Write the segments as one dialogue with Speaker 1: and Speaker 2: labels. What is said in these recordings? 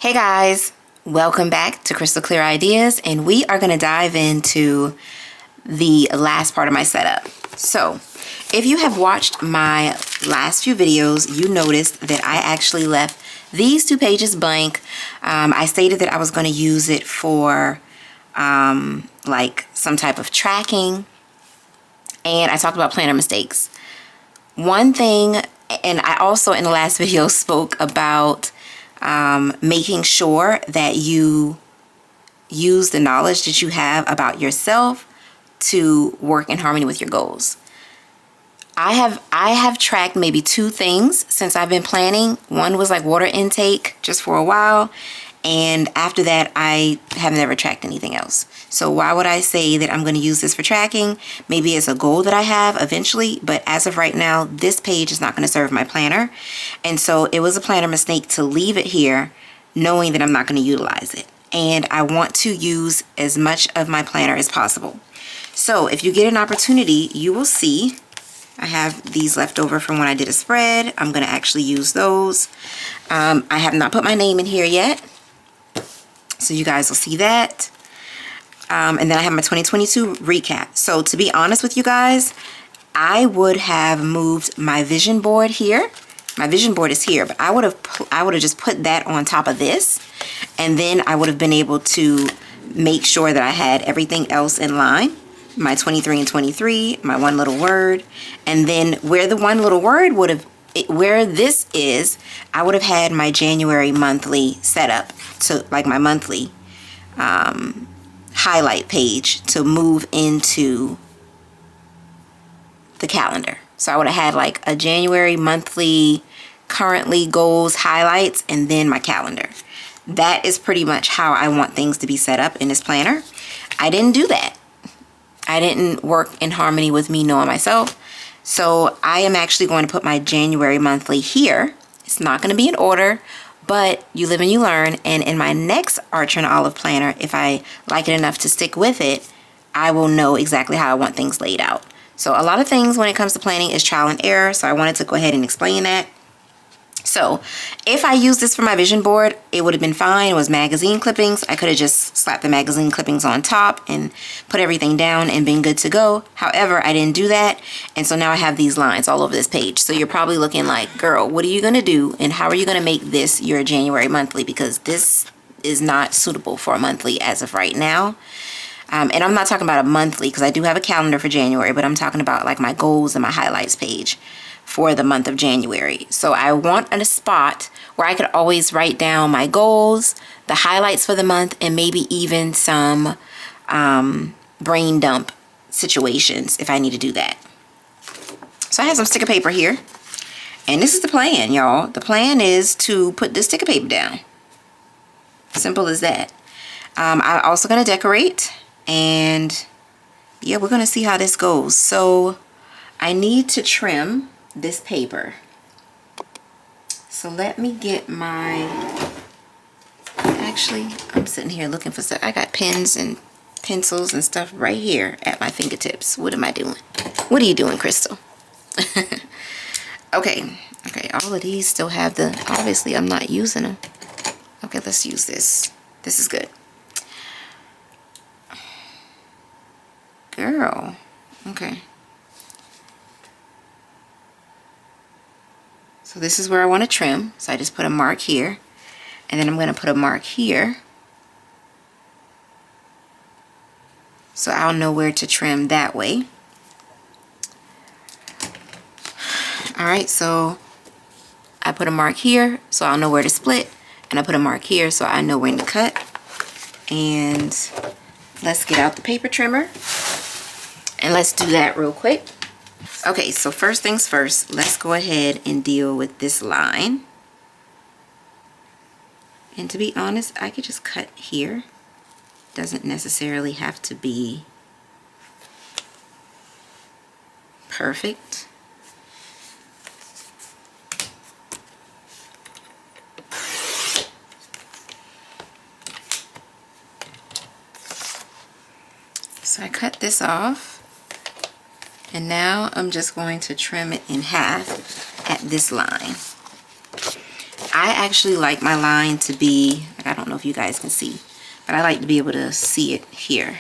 Speaker 1: Hey guys, welcome back to Krystal Klear Ideas, and we are going to dive into the last part of my setup. So if you have watched my last few videos, you noticed that I actually left these 2 pages blank. I stated that I was going to use it for like some type of tracking, and I talked about planner mistakes. One thing, and I also in the last video spoke about making sure that you use the knowledge that you have about yourself to work in harmony with your goals. I have tracked maybe 2 things since I've been planning. One was like water intake just for a while, and after that I have never tracked anything else. So why would I say that I'm going to use this for tracking? Maybe it's a goal that I have eventually, but as of right now, this page is not going to serve my planner. And so it was a planner mistake to leave it here knowing that I'm not going to utilize it. And I want to use as much of my planner as possible. So if you get an opportunity, you will see I have these left over from when I did a spread. I'm going to actually use those. I have not put my name in here yet, so you guys will see that. And then I have my 2022 recap. So to be honest with you guys, I would have moved my vision board here. My vision board is here, but I would have just put that on top of this, and then I would have been able to make sure that I had everything else in line. My 23 and 23, my one little word, and then where the one little word would have, where this is, I would have had my January monthly setup, so like my monthly highlight page to move into the calendar. So I would have had like a January monthly currently goals highlights and then my calendar. That is pretty much how I want things to be set up in this planner. I didn't do that. I didn't work in harmony with me knowing myself. So I am actually going to put my January monthly here. It's not going to be in order, but you live and you learn. And in my next Archer and Olive planner, if I like it enough to stick with it, I will know exactly how I want things laid out. So a lot of things when it comes to planning is trial and error. So I wanted to go ahead and explain that. So if I used this for my vision board, it would have been fine. It was magazine clippings. I could have just slapped the magazine clippings on top and put everything down and been good to go. However, I didn't do that. And so now I have these lines all over this page. So you're probably looking like, girl, what are you going to do? And how are you going to make this your January monthly? Because this is not suitable for a monthly as of right now. And I'm not talking about a monthly because I do have a calendar for January, but I'm talking about like my goals and my highlights page for the month of January. So I want a spot where I could always write down my goals, the highlights for the month, and maybe even some brain dump situations if I need to do that. So I have some sticker paper here, and this is the plan, y'all. The plan is to put this sticker paper down. Simple as that. I'm also going to decorate, and yeah, we're going to see how this goes. So I need to trim this paper. So let me get my, actually, I'm sitting here looking for stuff. I got pens and pencils and stuff right here at my fingertips. What am I doing? What are you doing, Krystal? Okay, all of these still have the, obviously I'm not using them. Okay, let's use this. This is good. Girl, okay. So this is where I want to trim. So I just put a mark here, and then I'm going to put a mark here. So I'll know where to trim that way. All right, so I put a mark here, so I'll know where to split, and I put a mark here, so I know when to cut. And let's get out the paper trimmer, and let's do that real quick. Okay, so first things first, let's go ahead and deal with this line. And to be honest, I could just cut here. Doesn't necessarily have to be perfect. So I cut this off. And now I'm just going to trim it in half at this line. I actually like my line to be, I don't know if you guys can see, but I like to be able to see it here.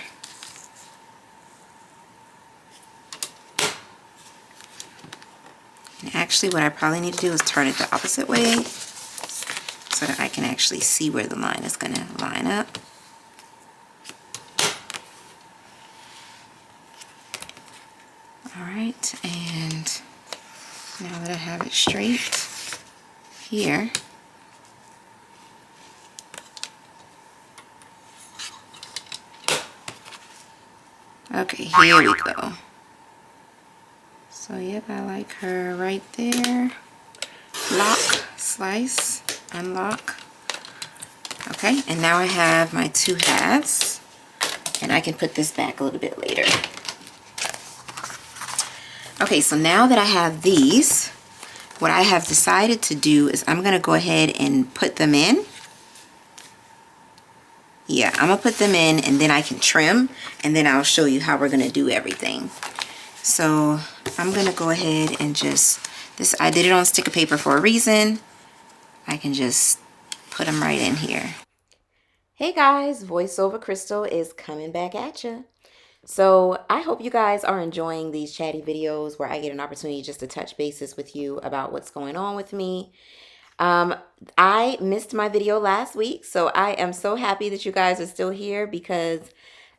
Speaker 1: And actually what I probably need to do is turn it the opposite way so that I can actually see where the line is going to line up. Alright, and now that I have it straight here, okay, here we go. So yep, I like her right there. Lock, slice, unlock. Okay, and now I have my 2 halves, and I can put this back a little bit later. Okay, so now that I have these, what I have decided to do is I'm going to go ahead and put them in. Yeah, I'm going to put them in, and then I can trim, and then I'll show you how we're going to do everything. So I'm going to go ahead and just, I did it on sticker paper for a reason. I can just put them right in here. Hey guys, VoiceOver Krystal is coming back at you. So I hope you guys are enjoying these chatty videos where I get an opportunity just to touch bases with you about what's going on with me. I missed my video last week, so I am so happy that you guys are still here, because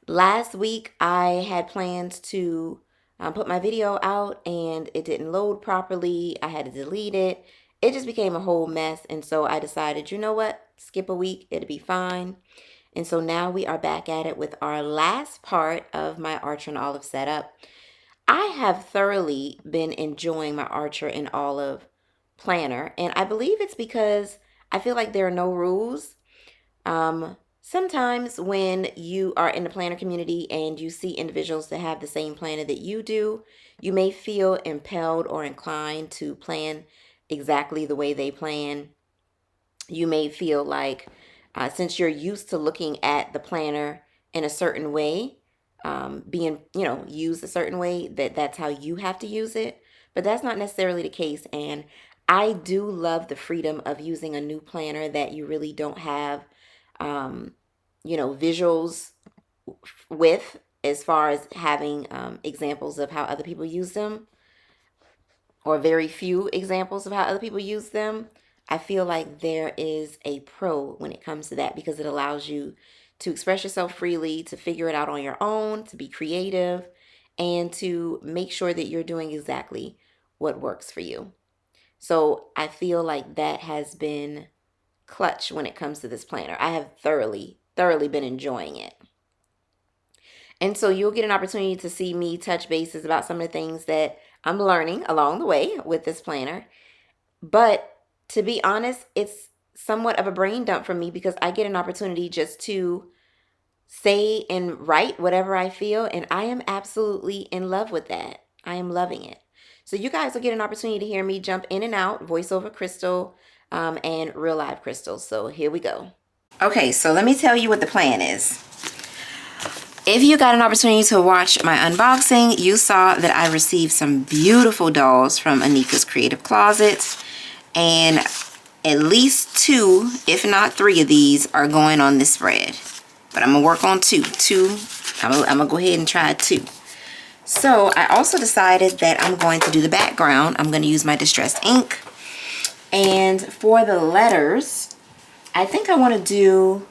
Speaker 1: last week I had plans to put my video out and it didn't load properly. I had to delete it. It just became a whole mess, and so I decided, you know what, skip a week, it'll be fine. And so now we are back at it with our last part of my Archer and Olive setup. I have thoroughly been enjoying my Archer and Olive planner, and I believe it's because I feel like there are no rules. Sometimes when you are in the planner community and you see individuals that have the same planner that you do, you may feel impelled or inclined to plan exactly the way they plan. You may feel like since you're used to looking at the planner in a certain way, being, used a certain way, that's how you have to use it. But that's not necessarily the case. And I do love the freedom of using a new planner that you really don't have, visuals with, as far as having examples of how other people use them, or very few examples of how other people use them. I feel like there is a pro when it comes to that, because it allows you to express yourself freely, to figure it out on your own, to be creative, and to make sure that you're doing exactly what works for you. So I feel like that has been clutch when it comes to this planner. I have thoroughly been enjoying it. And so you'll get an opportunity to see me touch bases about some of the things that I'm learning along the way with this planner. But to be honest, it's somewhat of a brain dump for me, because I get an opportunity just to say and write whatever I feel, and I am absolutely in love with that. I am loving it. So you guys will get an opportunity to hear me jump in and out, VoiceOver Krystal and Real Live Krystal. So here we go. Okay, so let me tell you what the plan is. If you got an opportunity to watch my unboxing, you saw that I received some beautiful dolls from Anika's Creative Closet. And at least 2, if not 3 of these are going on this spread. But I'm going to work on 2. I'm going to go ahead and try 2. So I also decided that I'm going to do the background. I'm going to use my distressed ink. And for the letters, I think I want to do,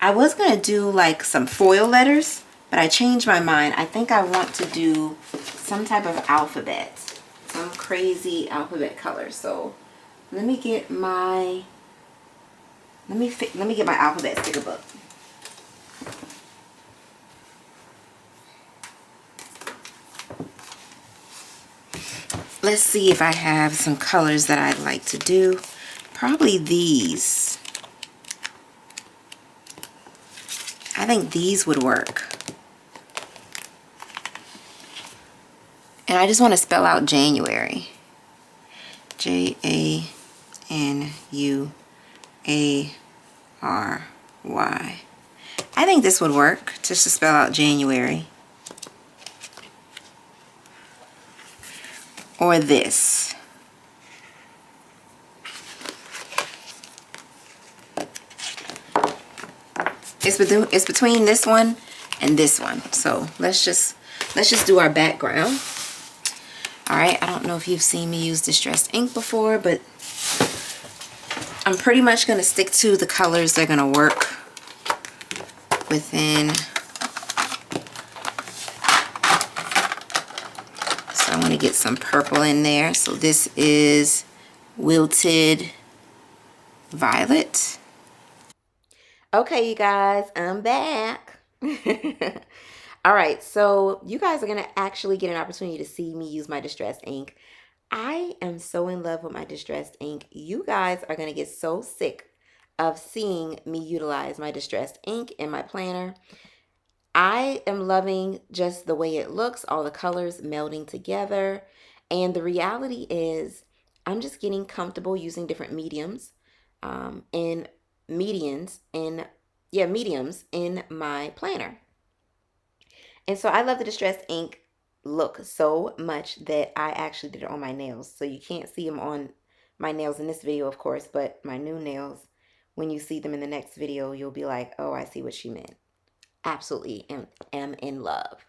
Speaker 1: I was going to do like some foil letters, but I changed my mind. I think I want to do some type of alphabet, some crazy alphabet color. So let me get my alphabet sticker book. Let's see if I have some colors that I'd like to do. Probably these. I think these would work. And I just want to spell out January. January. I think this would work, just to spell out January. Or this. It's between this one and this one. So let's just do our background. All right, I don't know if you've seen me use distressed ink before, but I'm pretty much going to stick to the colors that are going to work within. So I want to get some purple in there. So this is Wilted Violet. Okay, you guys, I'm back. All right, so you guys are going to actually get an opportunity to see me use my distressed ink. I am so in love with my distressed ink. You guys are going to get so sick of seeing me utilize my distressed ink in my planner. I am loving just the way it looks, all the colors melding together. And the reality is I'm just getting comfortable using different mediums and mediums in my planner. And so I love the distressed ink look so much that I actually did it on my nails. So you can't see them on my nails in this video, of course, but my new nails, when you see them in the next video, you'll be like, oh, I see what she meant. Absolutely am in love.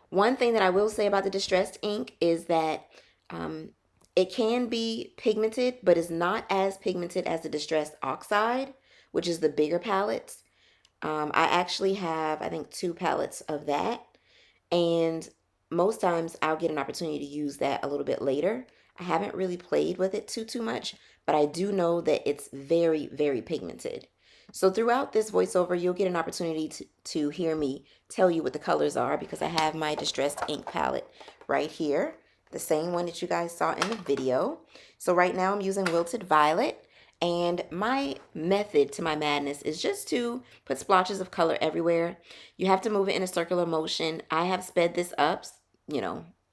Speaker 1: One thing that I will say about the distressed ink is that it can be pigmented, but it's not as pigmented as the distressed oxide, which is the bigger palettes. I actually have, I think, 2 palettes of that. And most times I'll get an opportunity to use that a little bit later. I haven't really played with it too much, but I do know that it's very, very pigmented. So throughout this voiceover, you'll get an opportunity to hear me tell you what the colors are, because I have my distressed ink palette right here, the same one that you guys saw in the video. So right now I'm using Wilted Violet. And my method to my madness is just to put splotches of color everywhere. You have to move it in a circular motion. I have sped this up,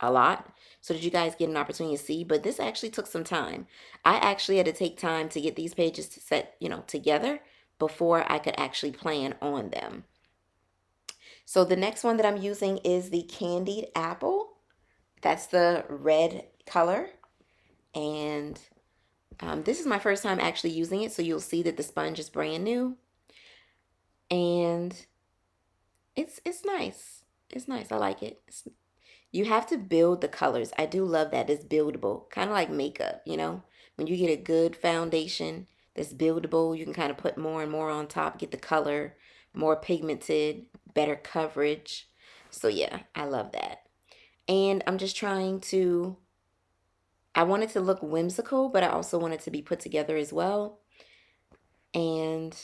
Speaker 1: a lot, so that you guys get an opportunity to see. But this actually took some time. I actually had to take time to get these pages to set, together before I could actually plan on them. So the next one that I'm using is the Candied Apple. That's the red color. And this is my first time actually using it, so you'll see that the sponge is brand new. And it's nice. It's nice. I like it. You have to build the colors. I do love that. It's buildable. Kind of like makeup, When you get a good foundation that's buildable, you can kind of put more and more on top, get the color more pigmented, better coverage. So yeah, I love that. And I'm just trying to, I want it to look whimsical, but I also want it to be put together as well. And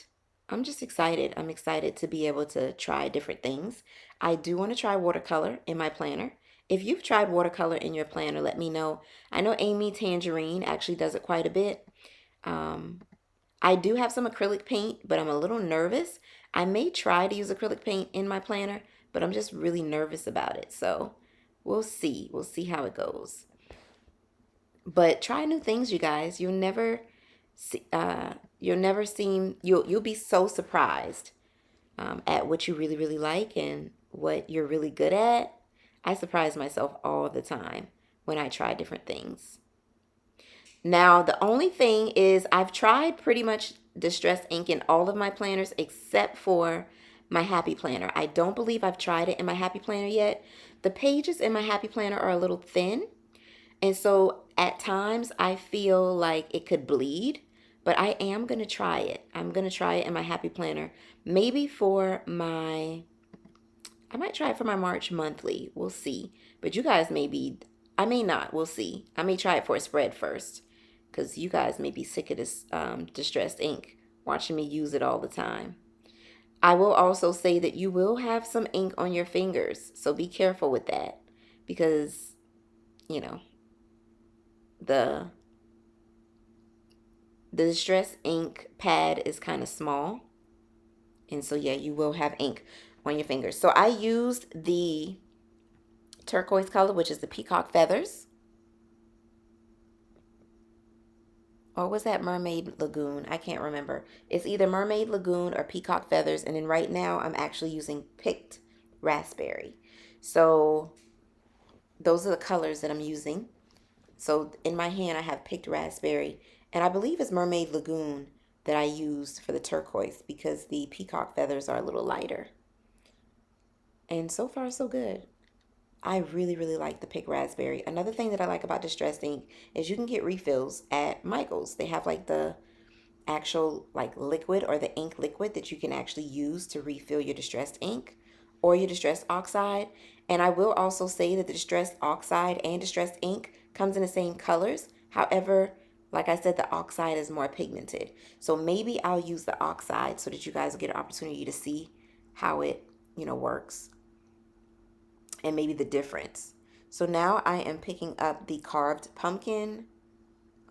Speaker 1: I'm just excited. I'm excited to be able to try different things. I do want to try watercolor in my planner. If you've tried watercolor in your planner, let me know. I know Amy Tangerine actually does it quite a bit. I do have some acrylic paint, but I'm a little nervous. I may try to use acrylic paint in my planner, but I'm just really nervous about it. So we'll see. We'll see how it goes. But try new things, you guys. You'll be so surprised at what you really, really like and what you're really good at. I surprise myself all the time when I try different things. Now, the only thing is I've tried pretty much distressed ink in all of my planners except for my Happy Planner. I don't believe I've tried it in my Happy Planner yet. The pages in my Happy Planner are a little thin. And so at times I feel like it could bleed, but I am going to try it. I'm going to try it in my Happy Planner. Maybe I might try it for my March monthly. We'll see. But you guys I may not. We'll see. I may try it for a spread first, because you guys may be sick of this distressed ink, watching me use it all the time. I will also say that you will have some ink on your fingers, so be careful with that, because, the distress ink pad is kind of small, and so yeah, you will have ink on your fingers. So I used the turquoise color, which is the peacock feathers, or was that Mermaid Lagoon? I can't remember. It's either Mermaid Lagoon or peacock feathers. And then right now I'm actually using picked raspberry. So those are the colors that I'm using. So in my hand I have picked raspberry, and I believe it's Mermaid Lagoon that I used for the turquoise because the peacock feathers are a little lighter. And so far, so good. I really, really like the Pick Raspberry. Another thing that I like about Distressed Ink is you can get refills at Michael's. They have like the actual like liquid or the ink liquid that you can actually use to refill your distressed ink or your distressed oxide. And I will also say that the distressed oxide and distressed ink comes in the same colors. However, like I said, the oxide is more pigmented. So maybe I'll use the oxide so that you guys will get an opportunity to see how it, works and maybe the difference. So now I am picking up the carved pumpkin.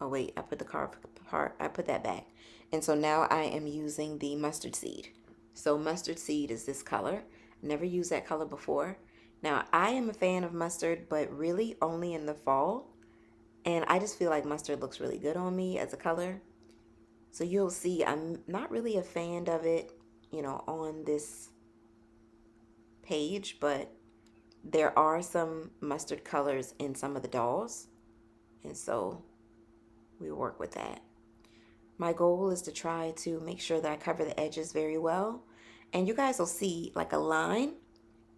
Speaker 1: Oh wait, I put the carved part, I put that back. And so now I am using the mustard seed. So mustard seed is this color. Never used that color before. Now I am a fan of mustard, but really only in the fall. And I just feel like mustard looks really good on me as a color. So you'll see I'm not really a fan of it, on this page, but there are some mustard colors in some of the dolls. And so we'll work with that. My goal is to try to make sure that I cover the edges very well. And you guys will see like a line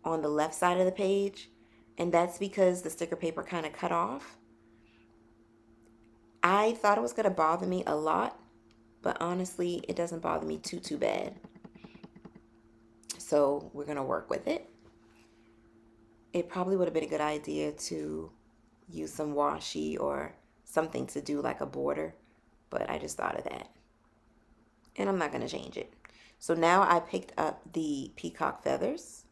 Speaker 1: on the left side of the page. And that's because the sticker paper kind of cut off. I thought it was going to bother me a lot, but honestly, it doesn't bother me too bad. So we're going to work with it. It probably would have been a good idea to use some washi or something to do like a border, but I just thought of that. And I'm not going to change it. So now I picked up the peacock feathers.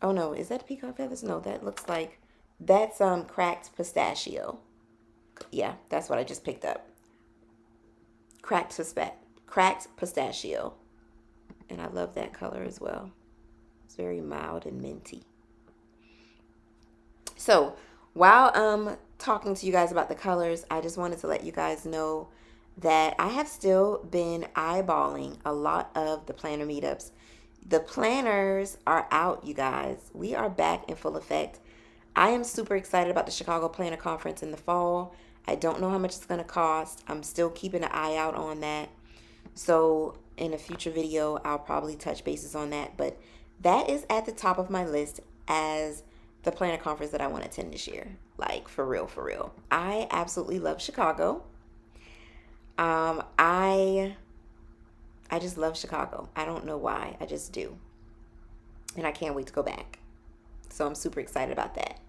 Speaker 1: Oh no, is that peacock feathers? No, that looks like, that's cracked pistachio. Yeah, that's what I just picked up. Cracked pistachio. And I love that color as well. It's very mild and minty. So while I'm talking to you guys about the colors, I just wanted to let you guys know that I have still been eyeballing a lot of the planner meetups. The planners are out, you guys. We are back in full effect. I am super excited about the Chicago Planner Conference in the fall. I don't know how much it's going to cost. I'm still keeping an eye out on that. So in a future video, I'll probably touch bases on that. But that is at the top of my list as the planner conference that I want to attend this year. Like, for real, for real. I absolutely love Chicago. I just love Chicago. I don't know why. I just do. And I can't wait to go back. So I'm super excited about that.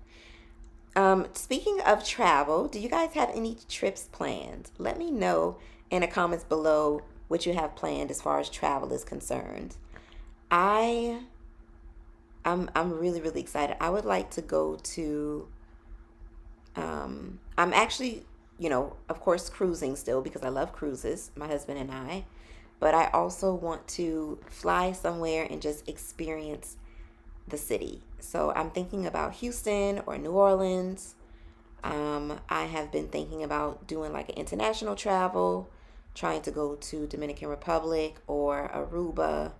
Speaker 1: Speaking of travel, do you guys have any trips planned? Let me know in the comments below what you have planned as far as travel is concerned. I'm really, really excited. I would like to go to, I'm actually, of course, cruising still because I love cruises, my husband and I. But I also want to fly somewhere and just experience the city. So I'm thinking about Houston or New Orleans. I have been thinking about doing like an international travel, trying to go to Dominican Republic or Aruba.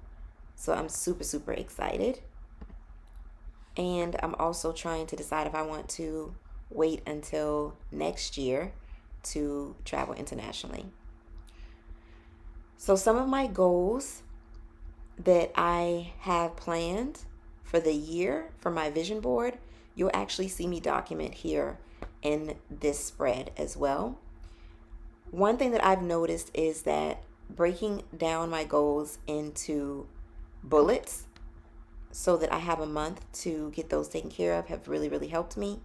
Speaker 1: So I'm super, super excited. And I'm also trying to decide if I want to wait until next year to travel internationally. So some of my goals that I have planned for the year for my vision board, you'll actually see me document here in this spread as well. One thing that I've noticed is that breaking down my goals into bullets so that I have a month to get those taken care of have really, really helped me.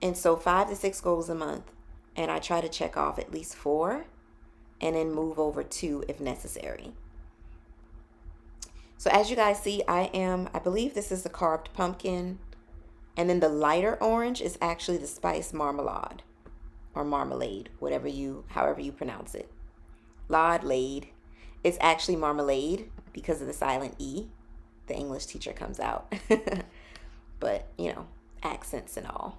Speaker 1: And so 5 to 6 goals a month, and I try to check off at least 4 and then move over 2 if necessary. So as you guys see, I believe this is the carved pumpkin, and then the lighter orange is actually the spice marmalade or marmalade, however you pronounce it. Lade. It's actually marmalade because of the silent E. The English teacher comes out. But, accents and all.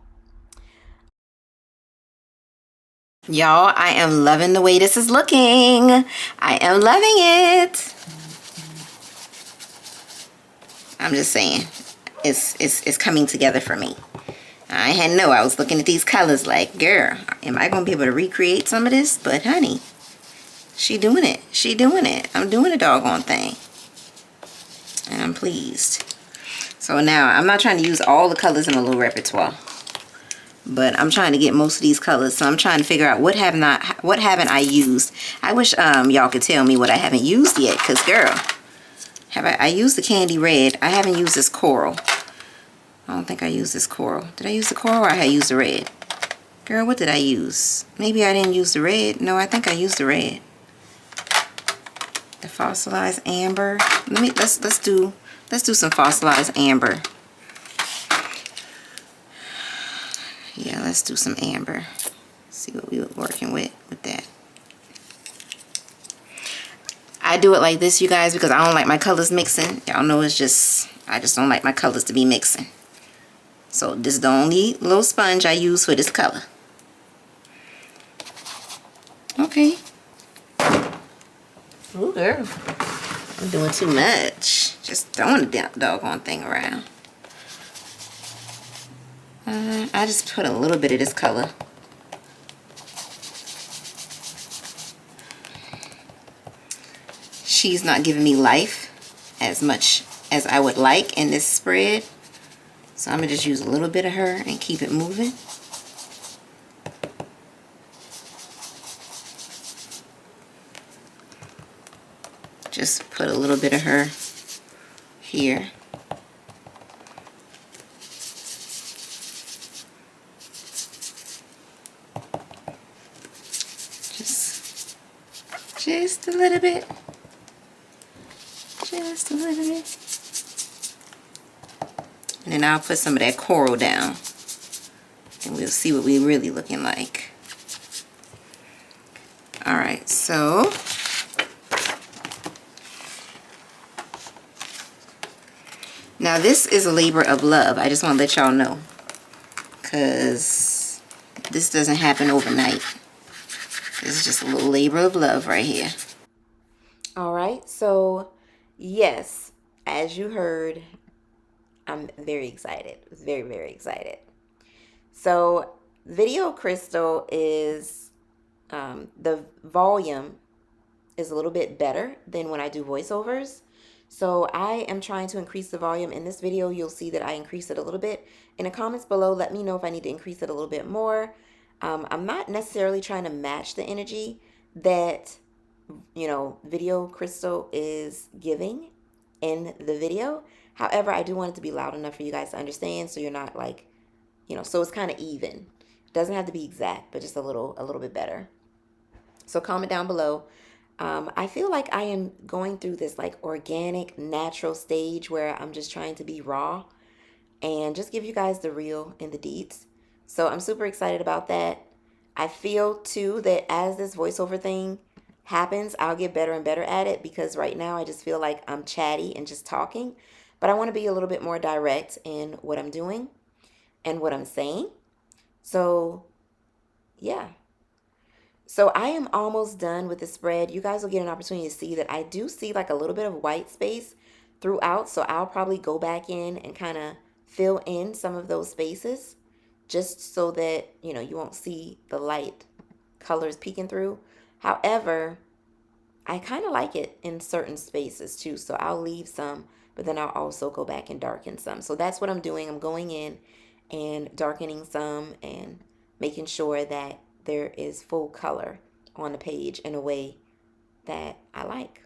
Speaker 1: Y'all, I am loving the way this is looking. I am loving it. I'm just saying, it's coming together for me. I was looking at these colors like, girl, am I going to be able to recreate some of this? But honey, She doing it. She doing it. I'm doing the doggone thing. And I'm pleased. So now, I'm not trying to use all the colors in my little repertoire. But I'm trying to get most of these colors. So I'm trying to figure out what haven't I used. I wish y'all could tell me what I haven't used yet. Because, girl, I used the candy red. I haven't used this coral. I don't think I used this coral. Did I use the coral or I used the red? Girl, what did I use? Maybe I didn't use the red. No, I think I used the red. The fossilized amber. Let's do some fossilized amber. Yeah, let's do some amber. See what we were working with that. I do it like this, you guys, because I don't like my colors mixing. Y'all know I just don't like my colors to be mixing. So this is the only little sponge I use for this color. Okay. Ooh, girl. I'm doing too much. Just throwing the doggone thing around. I just put a little bit of this color. She's not giving me life as much as I would like in this spread. So I'm going to just use a little bit of her and keep it moving. Just put a little bit of her here. Just a little bit. Just a little bit. And then I'll put some of that coral down. And we'll see what we're really looking like. Alright, so now this is a labor of love. I just want to let y'all know. Because this doesn't happen overnight. This is just a little labor of love right here. Alright, so yes, as you heard, I'm very excited. Very, very excited. So Video Krystal is, the volume is a little bit better than when I do voiceovers. So I am trying to increase the volume. In this video, you'll see that I increase it a little bit. In the comments below, let me know if I need to increase it a little bit more. I'm not necessarily trying to match the energy that, you know, Video Krystal is giving in the video. However, I do want it to be loud enough for you guys to understand, so you're not like, you know, so it's kind of even. It doesn't have to be exact, but just a little bit better. So comment down below. I feel like I am going through this like organic, natural stage where I'm just trying to be raw and just give you guys the real and the deets. So I'm super excited about that. I feel too that as this voiceover thing happens, I'll get better and better at it, because right now I just feel like I'm chatty and just talking. But I want to be a little bit more direct in what I'm doing and what I'm saying. So yeah. So I am almost done with the spread. You guys will get an opportunity to see that I do see like a little bit of white space throughout. So I'll probably go back in and kind of fill in some of those spaces, just so that, you know, you won't see the light colors peeking through. However, I kind of like it in certain spaces too. So I'll leave some, but then I'll also go back and darken some. So that's what I'm doing. I'm going in and darkening some and making sure that there is full color on the page in a way that I like.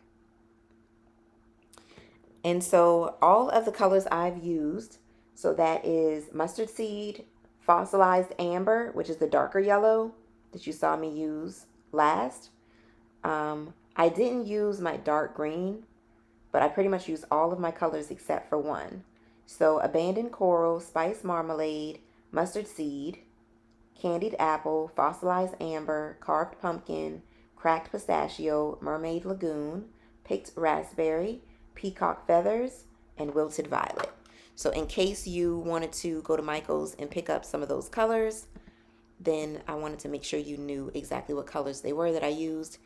Speaker 1: And so all of the colors I've used, so that is mustard seed, fossilized amber, which is the darker yellow that you saw me use last. I didn't use my dark green, but I pretty much used all of my colors except for one. So abandoned coral, spice marmalade, mustard seed, candied apple, fossilized amber, carved pumpkin, cracked pistachio, mermaid lagoon, picked raspberry, peacock feathers, and wilted violet. So in case you wanted to go to Michael's and pick up some of those colors, then I wanted to make sure you knew exactly what colors they were that I used.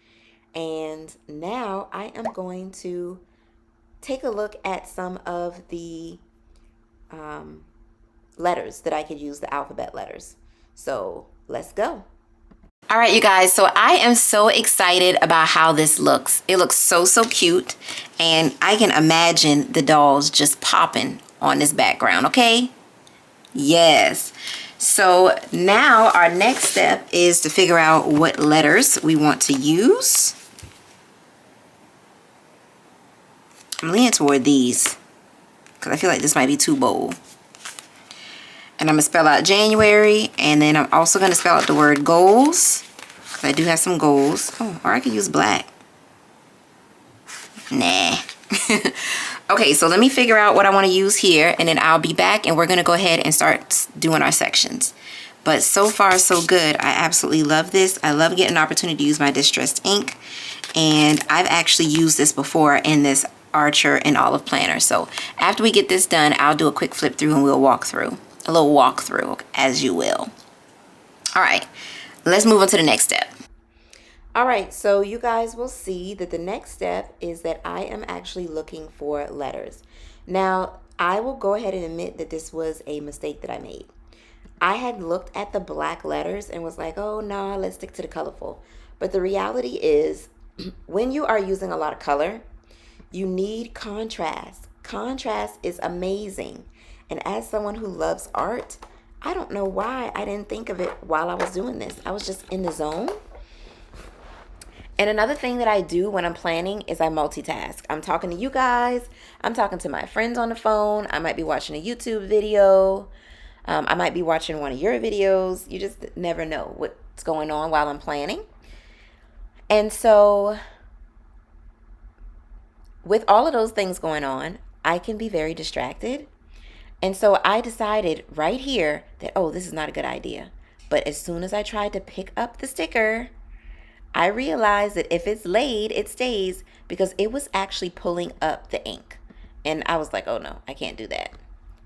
Speaker 1: And now I am going to take a look at some of the letters that I could use, the alphabet letters. So let's go. All right, you guys, so I am so excited about how this looks. It looks so, so cute, and I can imagine the dolls just popping on this background, okay? Yes. So now our next step is to figure out what letters we want to use. I'm leaning toward these because I feel like this might be too bold. And I'm going to spell out January, and then I'm also going to spell out the word goals, because I do have some goals. Oh, or I could use black. Nah. Okay, so let me figure out what I want to use here, and then I'll be back, and we're going to go ahead and start doing our sections. But so far, so good. I absolutely love this. I love getting an opportunity to use my distressed ink, and I've actually used this before in this Archer and Olive planner. So after we get this done, I'll do a quick flip through and we'll walk through. A little walkthrough, as you will. All right, let's move on to the next step. All right, so you guys will see that the next step is that I am actually looking for letters. Now, I will go ahead and admit that this was a mistake that I made. I had looked at the black letters and was like, oh no, let's stick to the colorful. But the reality is, when you are using a lot of color, you need contrast. Contrast is amazing. And as someone who loves art, I don't know why I didn't think of it while I was doing this. I was just in the zone. And another thing that I do when I'm planning is I multitask. I'm talking to you guys. I'm talking to my friends on the phone. I might be watching a YouTube video. I might be watching one of your videos. You just never know what's going on while I'm planning. And so with all of those things going on, I can be very distracted. And so I decided right here that, oh, this is not a good idea. But as soon as I tried to pick up the sticker, I realized that if it's laid, it stays, because it was actually pulling up the ink. And I was like, oh no, I can't do that.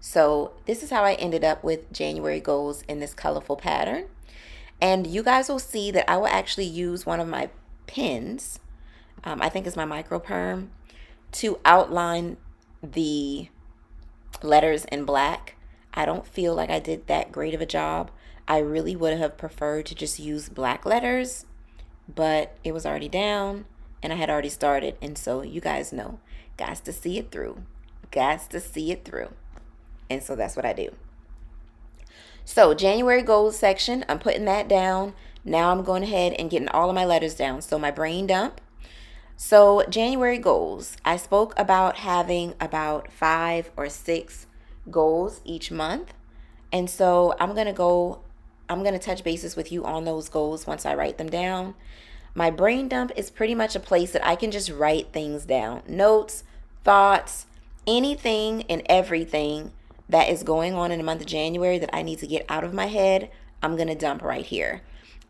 Speaker 1: So this is how I ended up with January goals in this colorful pattern. And you guys will see that I will actually use one of my pens, I think it's my micro perm, to outline the letters in black. I don't feel like I did that great of a job. I really would have preferred to just use black letters, but it was already down and I had already started. And so you guys know, got to see it through. Got to see it through. And so that's what I do. So January goals section, I'm putting that down. Now I'm going ahead and getting all of my letters down. So my brain dump. So January goals, I spoke about having about 5 or 6 goals each month. And so I'm going to touch bases with you on those goals once I write them down. My brain dump is pretty much a place that I can just write things down. Notes, thoughts, anything and everything that is going on in the month of January that I need to get out of my head, I'm going to dump right here.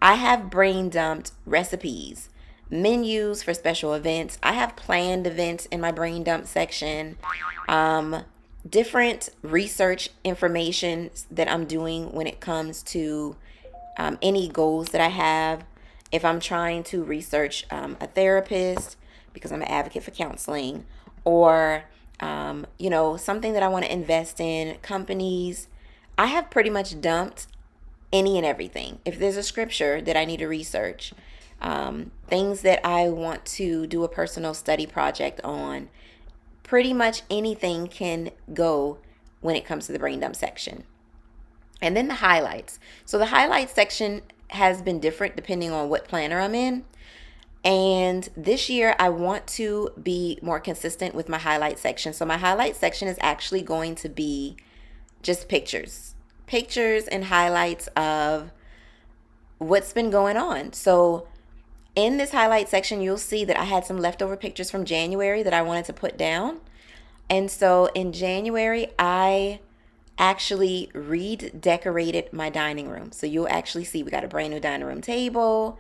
Speaker 1: I have brain dumped recipes, menus for special events. I have planned events in my brain dump section. Different research information that I'm doing when it comes to any goals that I have. If I'm trying to research a therapist because I'm an advocate for counseling, or something that I want to invest in, companies, I have pretty much dumped any and everything. If there's a scripture that I need to research, things that I want to do a personal study project on, pretty much anything can go when it comes to the brain dump section. And then the highlights. So the highlights section has been different depending on what planner I'm in. And this year I want to be more consistent with my highlight section. So my highlight section is actually going to be just pictures and highlights of what's been going on. So in this highlight section, you'll see that I had some leftover pictures from January that I wanted to put down. And so in January, I actually redecorated my dining room. So you'll actually see we got a brand new dining room table.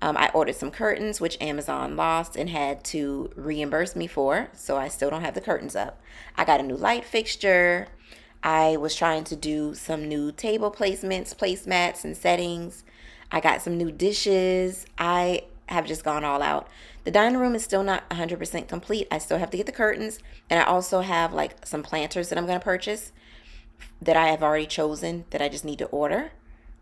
Speaker 1: I ordered some curtains, which Amazon lost and had to reimburse me for. So I still don't have the curtains up. I got a new light fixture. I was trying to do some new table placements, placemats, and settings. I got some new dishes. I have just gone all out. The dining room is still not 100% complete. I still have to get the curtains. And I also have like some planters that I'm going to purchase that I have already chosen that I just need to order.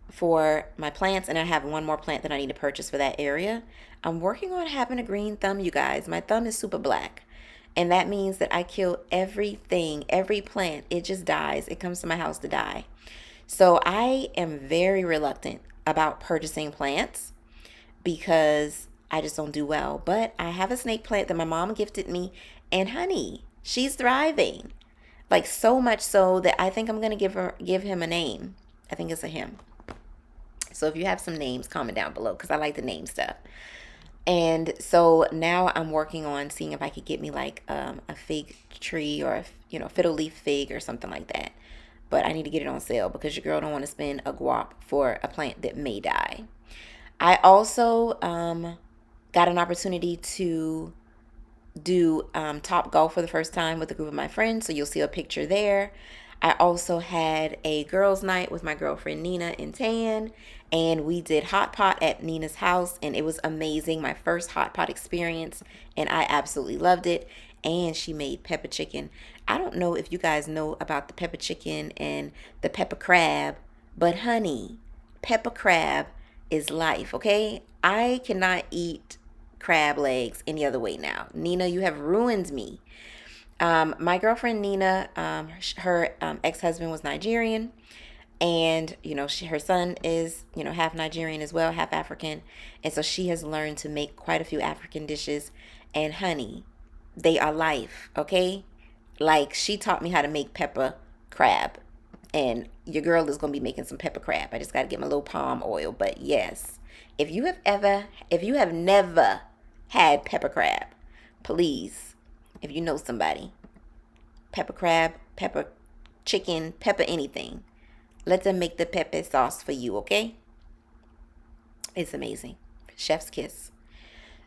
Speaker 1: for my plants, and I have one more plant that I need to purchase for that area. I'm working on having a green thumb, you guys. My thumb is super black, and that means that I kill everything, every plant. It just dies. It comes to my house to die. So I am very reluctant about purchasing plants because I just don't do well. But I have a snake plant that my mom gifted me, and honey, she's thriving. Like so much so that I think I'm gonna give him a name. I think it's a him. So if you have some names, comment down below because I like to name stuff. And so now I'm working on seeing if I could get me like a fig tree or a fiddle leaf fig or something like that. But I need to get it on sale because your girl don't want to spend a guap for a plant that may die. I also got an opportunity to do Top Golf for the first time with a group of my friends. So you'll see a picture there. I also had a girls' night with my girlfriend Nina and Tan, and we did hot pot at Nina's house, and it was amazing. My first hot pot experience, and I absolutely loved it. And she made pepper chicken. I don't know if you guys know about the pepper chicken and the pepper crab, but honey, pepper crab is life, okay? I cannot eat crab legs any other way now. Nina, you have ruined me. My girlfriend Nina, her ex-husband was Nigerian, and her son is half Nigerian as well, half African, and so she has learned to make quite a few African dishes. And honey, they are life, okay? Like she taught me how to make pepper crab, and your girl is gonna be making some pepper crab. I just gotta get my little palm oil. But yes, if you have never had pepper crab, please, if you know somebody, pepper crab, pepper chicken, pepper anything, let them make the pepper sauce for you, okay? It's amazing. Chef's kiss.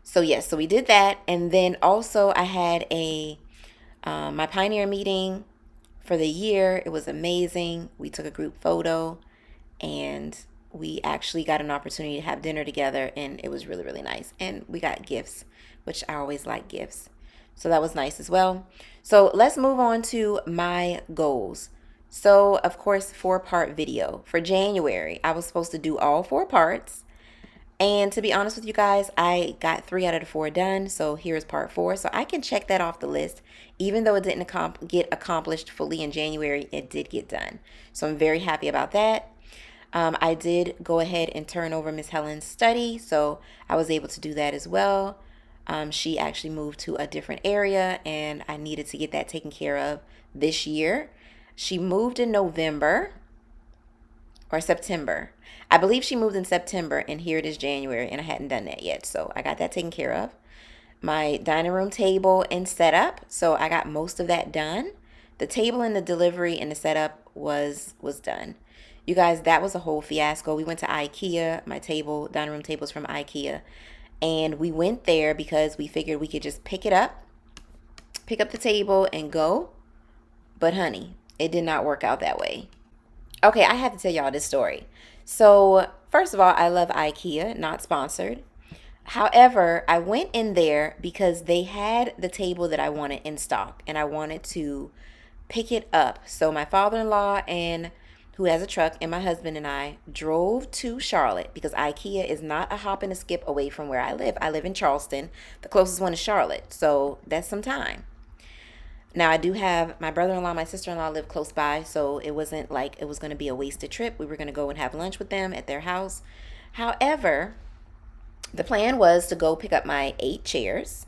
Speaker 1: So yes, so we did that, and then also I had my pioneer meeting for the year. It was amazing. We took a group photo, and we actually got an opportunity to have dinner together, and it was really, really nice. And we got gifts, which I always like gifts. So that was nice as well. So let's move on to my goals. So of course, 4-part video. For January, I was supposed to do all 4 parts. And to be honest with you guys, I got 3 out of the 4 done. So here's part 4. So I can check that off the list. Even though it didn't get accomplished fully in January, it did get done. So I'm very happy about that. I did go ahead and turn over Miss Helen's study, so I was able to do that as well. She actually moved to a different area, and I needed to get that taken care of this year. She moved in November or September. I believe she moved in September, and here it is January, and I hadn't done that yet, so I got that taken care of. My dining room table and setup, so I got most of that done. The table and the delivery and the setup was done. You guys, that was a whole fiasco. We went to IKEA. My dining room table is from IKEA. And we went there because we figured we could just pick up the table and go. But honey, it did not work out that way. Okay, I have to tell y'all this story. So first of all, I love IKEA, not sponsored. However, I went in there because they had the table that I wanted in stock, and I wanted to pick it up. So my father-in-law, and who has a truck, and my husband and I drove to Charlotte because IKEA is not a hop and a skip away from where I live. I live in Charleston. The closest one is Charlotte, so that's some time. Now, I do have my brother-in-law, my sister-in-law live close by, so it wasn't like it was going to be a wasted trip. We were going to go and have lunch with them at their house. However, the plan was to go pick up my 8 chairs,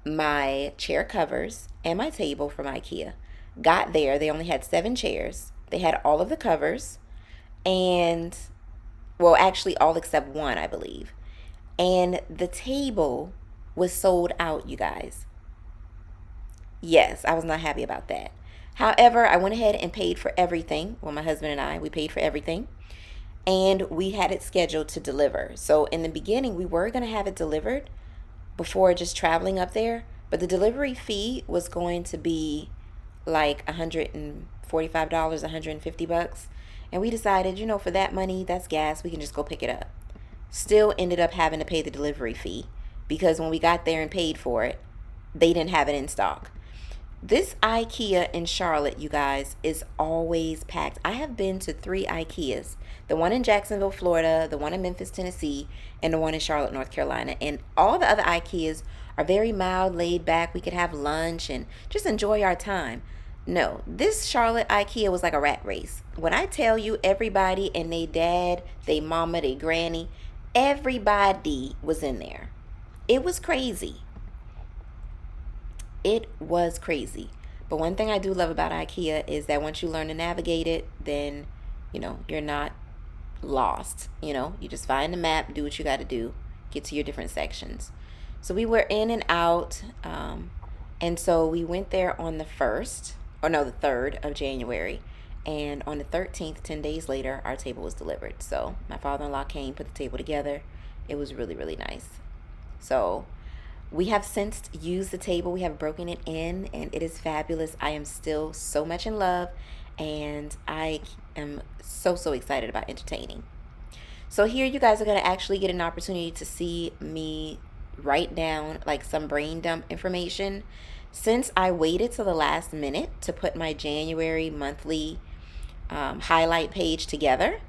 Speaker 1: my chair covers, and my table from IKEA. Got there, they only had 7 chairs. They had all of the covers, and, well, actually all except one, I believe. And the table was sold out, you guys. Yes, I was not happy about that. However, I went ahead and paid for everything. Well, my husband and I, we paid for everything. And we had it scheduled to deliver. So in the beginning, we were going to have it delivered before just traveling up there. But the delivery fee was going to be like $145, $150. And we decided, for that money, that's gas. We can just go pick it up. Still ended up having to pay the delivery fee because when we got there and paid for it, they didn't have it in stock. this IKEA in Charlotte, you guys, is always packed. I have been to 3 IKEAs. The one in Jacksonville, Florida, the one in Memphis, Tennessee, and the one in Charlotte, North Carolina. And all the other IKEAs are very mild, laid back. We could have lunch and just enjoy our time. No, this Charlotte IKEA was like a rat race. When I tell you, everybody and they dad, they mama, they granny, everybody was in there. It was crazy. It was crazy. But one thing I do love about IKEA is that once you learn to navigate it, then, you know, you're not lost. You know, you just find the map, do what you got to do, get to your different sections. So we were in and out. And so we went there on the 3rd of January. And on the 13th, 10 days later, our table was delivered. So my father-in-law came, put the table together. It was really, really nice. So we have since used the table. We have broken it in, and it is fabulous. I am still so much in love, and I am so excited about entertaining. So here you guys are going to actually get an opportunity to see me write down like some brain dump information. Since I waited till the last minute to put my January monthly highlight page together,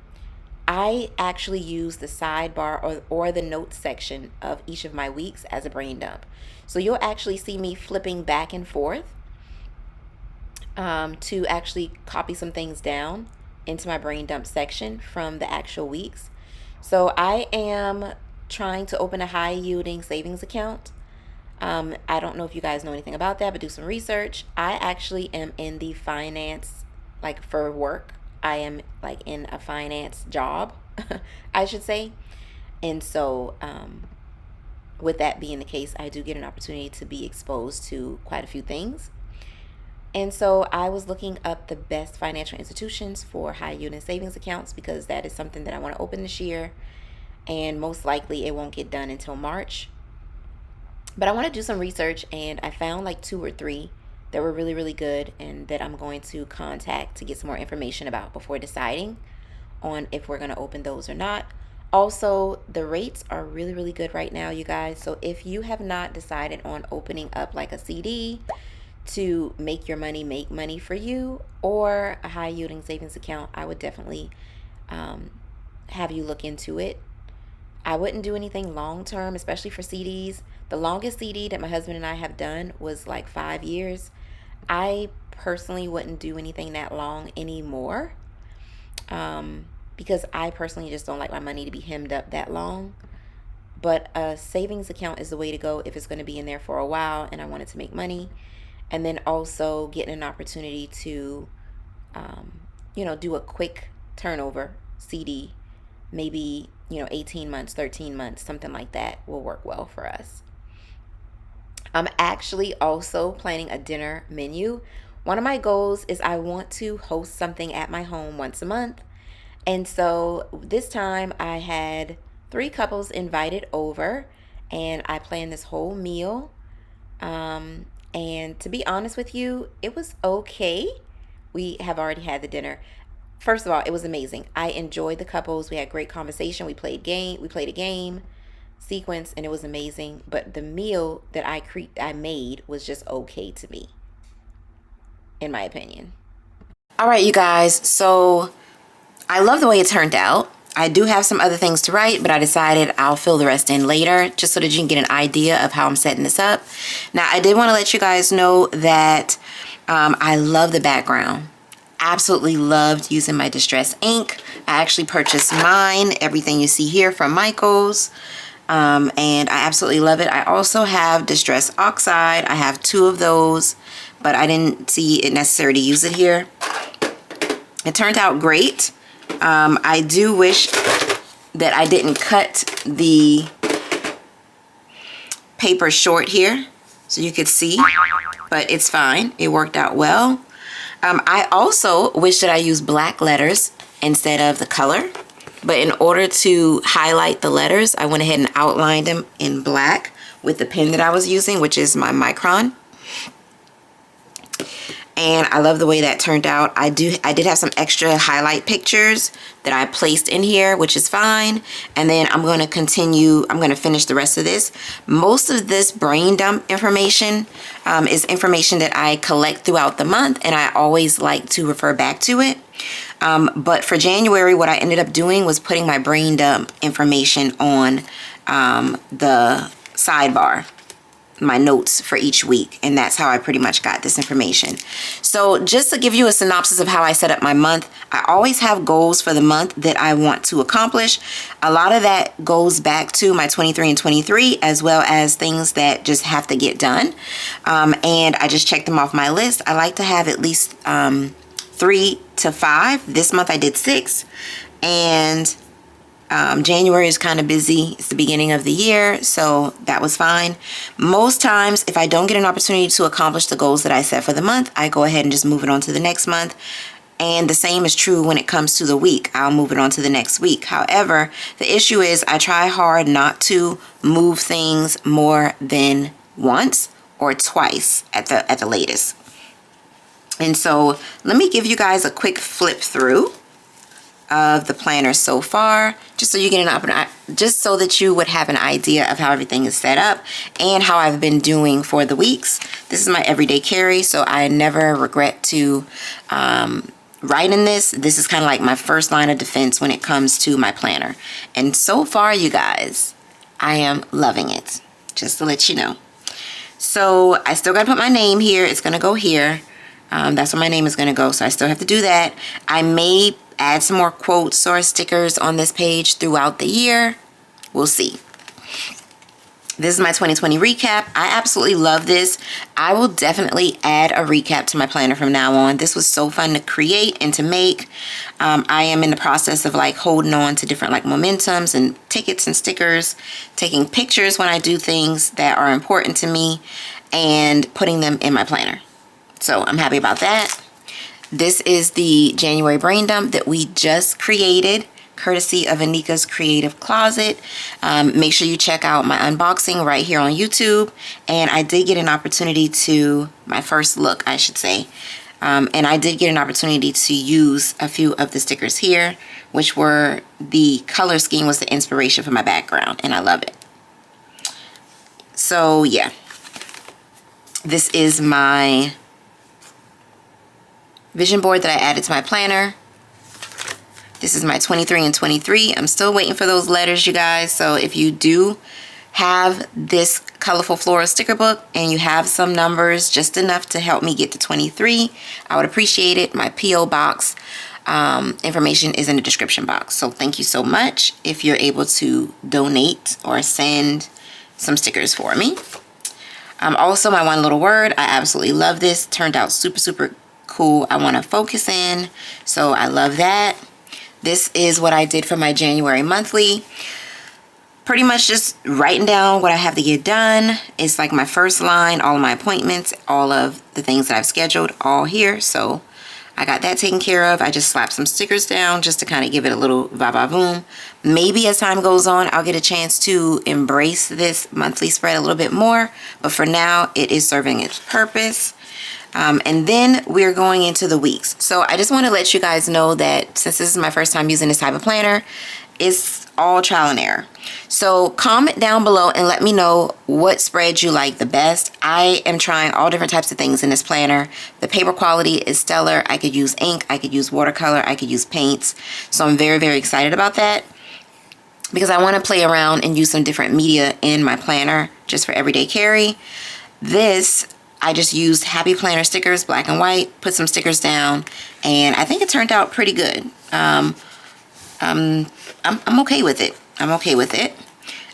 Speaker 1: I actually use the sidebar or the notes section of each of my weeks as a brain dump. So you'll actually see me flipping back and forth to actually copy some things down into my brain dump section from the actual weeks. So I am trying to open a high yielding savings account. I don't know if you guys know anything about that, but do some research. I actually am in the finance, like for work. I am like in a finance job, I should say. And so with that being the case, I do get an opportunity to be exposed to quite a few things. And so I was looking up the best financial institutions for high yielding savings accounts, because that is something that I want to open this year. And most likely it won't get done until March. But I want to do some research, and I found like 2 or 3 that were really, really good and that I'm going to contact to get some more information about before deciding on if we're going to open those or not. Also, the rates are really, really good right now, you guys. So if you have not decided on opening up like a CD to make your money make money for you, or a high yielding savings account, I would definitely have you look into it. I wouldn't do anything long term, especially for CDs. The longest CD that my husband and I have done was like 5 years. I personally wouldn't do anything that long anymore, because I personally just don't like my money to be hemmed up that long. But a savings account is the way to go if it's going to be in there for a while and I wanted to make money. And then also getting an opportunity to, do a quick turnover CD, maybe, 18 months, 13 months, something like that will work well for us. I'm actually also planning a dinner menu. One of my goals is I want to host something at my home once a month. And so this time I had 3 couples invited over, and I planned this whole meal. And to be honest with you, it was okay. We have already had the dinner. First of all, it was amazing. I enjoyed the couples. We had great conversation. We played a game sequence, and it was amazing. But the meal that I made was just okay to me, in my opinion. All right, you guys. So I love the way it turned out. I do have some other things to write, but I decided I'll fill the rest in later, just so that you can get an idea of how I'm setting this up. Now, I did want to let you guys know that I love the background. Absolutely loved using my Distress ink. I actually purchased mine, everything you see here, from Michaels. And I absolutely love it. I also have Distress Oxide. I have 2 of those, but I didn't see it necessary to use it here. It turned out great. I do wish that I didn't cut the paper short here so you could see, but it's fine. It worked out well. I also wish that I used black letters instead of the color, but in order to highlight the letters, I went ahead and outlined them in black with the pen that I was using, which is my Micron. and I love the way that turned out. I did have some extra highlight pictures that I placed in here, which is fine. And then I'm going to continue, I'm going to finish the rest of this. Most of this brain dump information is information that I collect throughout the month, and I always like to refer back to it. But for January, what I ended up doing was putting my brain dump information on the sidebar, my notes for each week, and that's how I pretty much got this information. So just to give you a synopsis of how I set up my month, I always have goals for the month that I want to accomplish. A lot of that goes back to my 23 and 23, as well as things that just have to get done, and I just check them off my list. I like to have at least 3 to 5. This month I did 6, and January is kind of busy. It's the beginning of the year, so that was fine. Most times, if I don't get an opportunity to accomplish the goals that I set for the month, I go ahead and just move it on to the next month. And the same is true when it comes to the week. I'll move it on to the next week. However, the issue is I try hard not to move things more than once or twice at the latest. And so let me give you guys a quick flip through of the planner so far, just so you get just so that you would have an idea of how everything is set up and how I've been doing for the weeks. This is my everyday carry, so I never regret to write in this. This is kind of like my first line of defense when it comes to my planner. And so far, you guys, I am loving it, just to let you know. So I still got to put my name here. It's going to go here. That's where my name is going to go, so I still have to do that. I may add some more quotes or stickers on this page throughout the year. We'll see. This is my 2020 recap. I absolutely love this. I will definitely add a recap to my planner from now on. This was so fun to create and to make. I am in the process of like holding on to different like momentums and tickets and stickers, taking pictures when I do things that are important to me, and putting them in my planner. So I'm happy about that. This is the January brain dump that we just created, courtesy of Anika's Creative Closet. Make sure you check out my unboxing right here on YouTube. And I did get an opportunity to, my first look, I should say. And I did get an opportunity to use a few of the stickers here, which were, the color scheme was the inspiration for my background, and I love it. So yeah, this is my vision board that I added to my planner. This is my 23 and 23. I'm still waiting for those letters, you guys. So if you do have this colorful floral sticker book and you have some numbers, just enough to help me get to 23, I would appreciate it. My P.O. box information is in the description box. So thank you so much if you're able to donate or send some stickers for me. Also, my one little word. I absolutely love this. Turned out super, super cool. I want to focus in, so I love that. This is what I did for my January monthly. Pretty much just writing down what I have to get done. It's like my first line, all of my appointments, all of the things that I've scheduled, all here. So I got that taken care of. I just slapped some stickers down just to kind of give it a little va-va-voom. Maybe as time goes on, I'll get a chance to embrace this monthly spread a little bit more. But for now, it is serving its purpose. And then we're going into the weeks. So I just want to let you guys know that since this is my first time using this type of planner, it's all trial and error. So comment down below and let me know what spread you like the best. I am trying all different types of things in this planner. The paper quality is stellar. I could use ink, I could use watercolor, I could use paints. So I'm very, very excited about that, because I want to play around and use some different media in my planner just for everyday carry. This, I just used Happy Planner stickers, black and white, put some stickers down, and I think it turned out pretty good. I'm okay with it. I'm okay with it.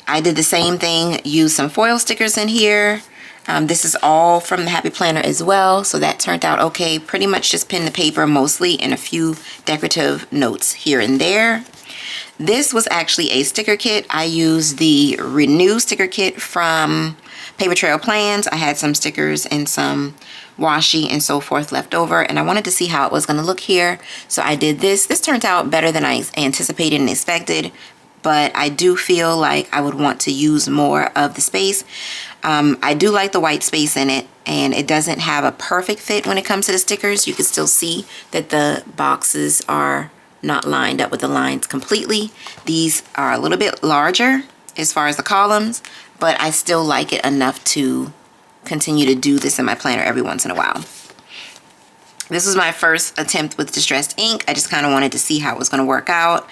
Speaker 1: I did the same thing, used some foil stickers in here. This is all from the Happy Planner as well, so that turned out okay. Pretty much just pinned the paper mostly, and a few decorative notes here and there. This was actually a sticker kit. I used the Renew sticker kit from Paper Trail Plans. I had some stickers and some washi and so forth left over, and I wanted to see how it was going to look here, so I did this. This turned out better than I anticipated and expected, but I do feel like I would want to use more of the space. I do like the white space in it, and it doesn't have a perfect fit when it comes to the stickers. You can still see that the boxes are not lined up with the lines completely. These are a little bit larger as far as the columns, but I still like it enough to continue to do this in my planner every once in a while. This was my first attempt with distressed ink. I just kind of wanted to see how it was going to work out.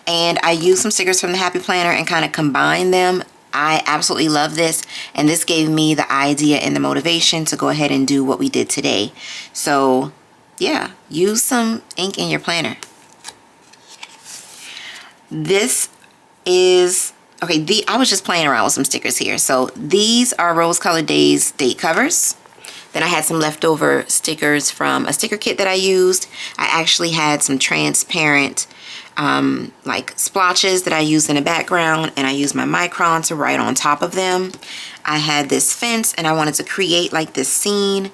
Speaker 1: And I used some stickers from the Happy Planner and kind of combined them. I absolutely love this, and this gave me the idea and the motivation to go ahead and do what we did today. So yeah, use some ink in your planner. This is, okay, I was just playing around with some stickers here. So these are Rose Colored Days date covers. Then I had some leftover stickers from a sticker kit that I used. I actually had some transparent like splotches that I used in the background, and I used my micron to write on top of them. I had this fence, and I wanted to create like this scene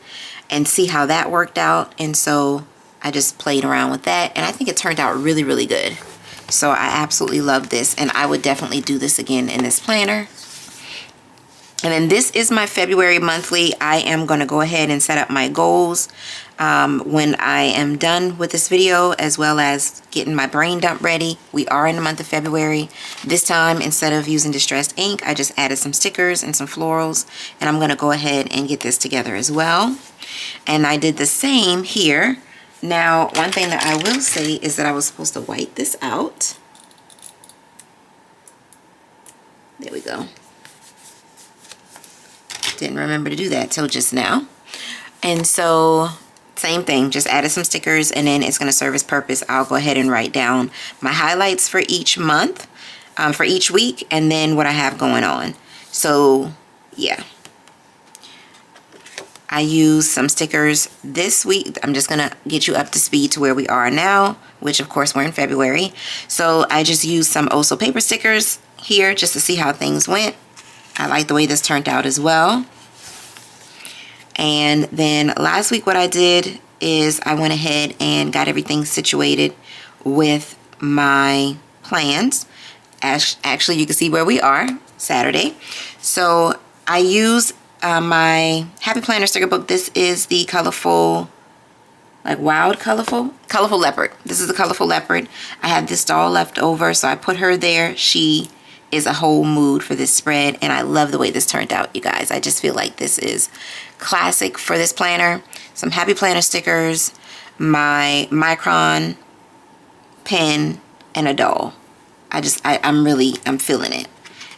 Speaker 1: and see how that worked out, and so I just played around with that, and I think it turned out really, really good. So I absolutely love this, and I would definitely do this again in this planner. And then this is my February monthly. I am going to go ahead and set up my goals when I am done with this video, as well as getting my brain dump ready. We are in the month of February. This time, instead of using distressed ink, I just added some stickers and some florals, and I'm going to go ahead and get this together as well. And I did the same here. Now, one thing that I will say is that I was supposed to white this out. There we go. Didn't remember to do that till just now. And so same thing, just added some stickers, and then it's going to serve its purpose. I'll go ahead and write down my highlights for each month, for each week, and then what I have going on. So yeah, I used some stickers this week. I'm just going to get you up to speed to where we are now, which of course we're in February. So I just used some Also paper stickers here just to see how things went. I like the way this turned out as well. And then last week what I did is I went ahead and got everything situated with my plans. Actually, you can see where we are, Saturday. So I used my Happy Planner sticker book. This is the colorful, like wild colorful leopard. This is the colorful leopard. I had this doll left over, so I put her there. She is a whole mood for this spread, and I love the way this turned out, you guys. I just feel like this is classic for this planner. Some Happy Planner stickers, my micron pen, and a doll. I'm feeling it.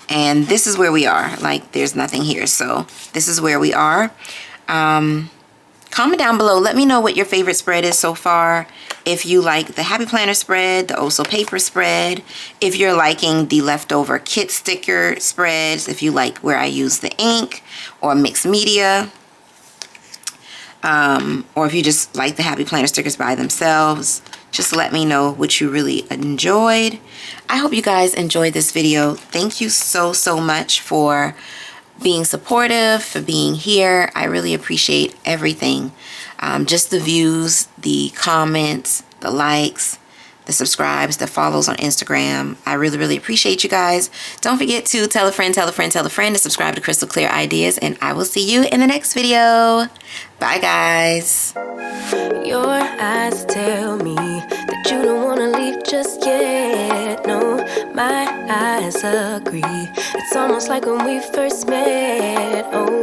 Speaker 1: And this is where we are. Like, there's nothing here, so this is where we are. Comment down below, let me know what your favorite spread is so far. If you like the Happy Planner spread, the Also paper spread, if you're liking the leftover kit sticker spreads, if you like where I use the ink or mixed media, or if you just like the Happy Planner stickers by themselves, just let me know what you really enjoyed. I hope you guys enjoyed this video. Thank you so much for being supportive, for being here. I really appreciate everything. Just the views, the comments, the likes, the subscribes, the follows on Instagram. I really appreciate you guys. Don't forget to tell a friend to subscribe to Krystal Klear Ideas, and I will see you in the next video. Bye, guys.
Speaker 2: Your eyes tell me that you don't want to leave just yet. No, my eyes agree. It's almost like when we first met. Oh.